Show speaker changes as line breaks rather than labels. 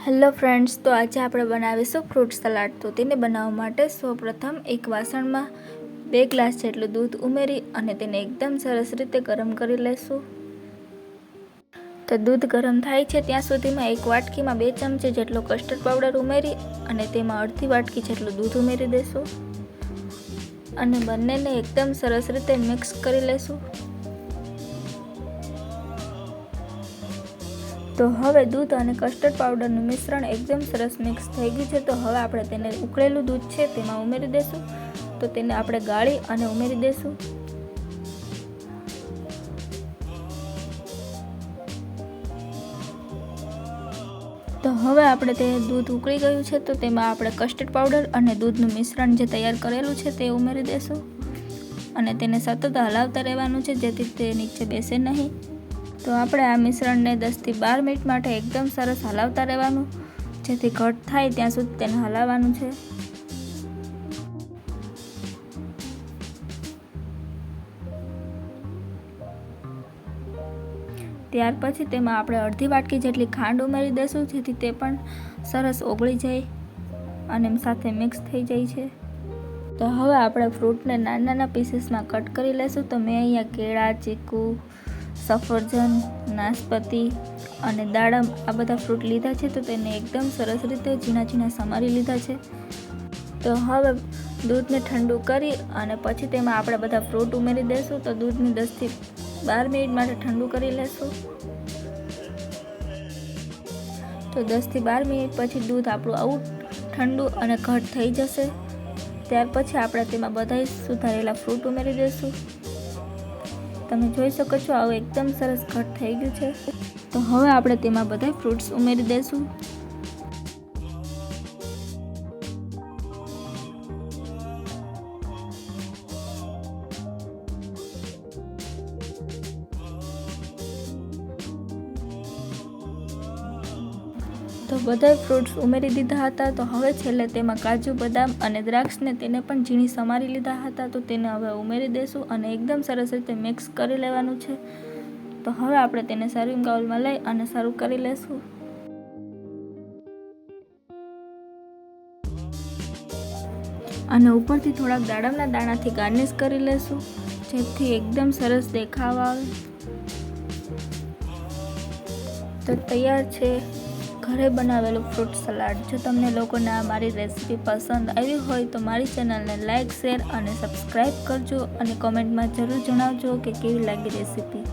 Hello friends, તો આજે આપણે બનાવીશું ફ્રૂટ સલાડ। તો તેને બનાવવા માટે સૌપ્રથમ એક વાસણમાં 2 ગ્લાસ જેટલું દૂધ ઉમેરી અને તેને એકદમ સરસ રીતે ગરમ કરી લઈશું। તો દૂધ ગરમ થાય છે ત્યાં સુધીમાં એક વાટકીમાં 2 ચમચી જેટલો કસ્ટર્ડ પાવડર ઉમેરી અને તેમાં અડધી વાટકી જેટલું દૂધ ઉમેરી દઈશું અને બંનેને એકદમ સરસ રીતે મિક્સ કરી લઈશું। તો હવે દૂધ અને કસ્ટર્ડ પાવડરનું મિશ્રણ એકદમ સરસ મિક્સ થઈ ગયું છે। તો હવે આપણે તેને ઉકળેલું દૂધ છે તેમાં ઉમેરી દઈશું। તો તેને આપણે ગાળી અને ઉમેરી દઈશું। તો હવે આપણે તે દૂધ ઉકળી ગયું છે તો તેમાં આપણે કસ્ટર્ડ પાવડર અને દૂધનું મિશ્રણ જે તૈયાર કરેલું છે તે ઉમેરી દઈશું અને તેને સતત હલાવતા રહેવાનું છે જેથી તે નીચે બેસે નહીં। તો આપણે આ મિશ્રણને 10 થી 12 મિનિટ માટે એકદમ સરસ હલાવતા રહેવાનું જેથી ઘટ થાય ત્યાં સુધી તેને હલાવવાનું છે। ત્યાર પછી તેમાં આપણે અડધી વાટકી જેટલી ખાંડ ઉમેરી દઈશું જેથી તે પણ સરસ ઓગળી જાય અને સાથે મિક્સ થઈ જાય છે। તો હવે આપણે ફ્રૂટને નાના પીસીસમાં કટ કરી લઈશું। તો મેં અહીંયા કેળા, ચીકુ, સફરજન, નાશપતી અને દાડમ આ બધા ફ્રૂટ લીધા છે। તો તેને એકદમ સરસ રીતે ઝીણા સમારી લીધા છે। તો હવે દૂધને ઠંડુ કરી અને પછી તેમાં આપણે બધા ફ્રૂટ ઉમેરી દઈશું। તો દૂધને 10 થી 12 મિનિટ માટે ઠંડુ કરી લેશું। તો 10 થી 12 મિનિટ પછી દૂધ આપણું આવું ઠંડુ અને ઘટ થઈ જશે। ત્યાર પછી આપણે તેમાં બધા સુધારેલા ફ્રૂટ ઉમેરી દઈશું। તમે જોઈ શકો છો આવું એકદમ સરસ ઘટ થઈ ગયું છે। તો હવે આપણે તેમાં બધા ફ્રૂટ્સ ઉમેરી દઈશું। તો બધા ફ્રૂટ્સ ઉમેરી દીધા હતા। તો હવે છેલ્લે તેમાં કાજુ, બદામ અને દ્રાક્ષને તેને પણ ઝીણી સમારી લીધા હતા। તો તેને હવે ઉમેરી દઈશું અને એકદમ સરસ રીતે મિક્સ કરી લેવાનું છે। તો હવે આપણે તેને સર્વિંગ બાઉલમાં લઈ અને સર્વ કરી લેશું। અને ઉપરથી થોડાક દાડમના દાણાથી ગાર્નિશ કરી લેશું જેથી એકદમ સરસ દેખાવ આવે। તો તૈયાર છે ઘરે બનાવેલું ફ્રૂટ સલાડ। જો તમને લોકોને આ મારી રેસીપી પસંદ આવી હોય તો મારી ચેનલને લાઇક, શેર અને સબસ્ક્રાઈબ કરજો અને કોમેન્ટમાં જરૂર જણાવજો કે કેવી લાગી રેસીપી।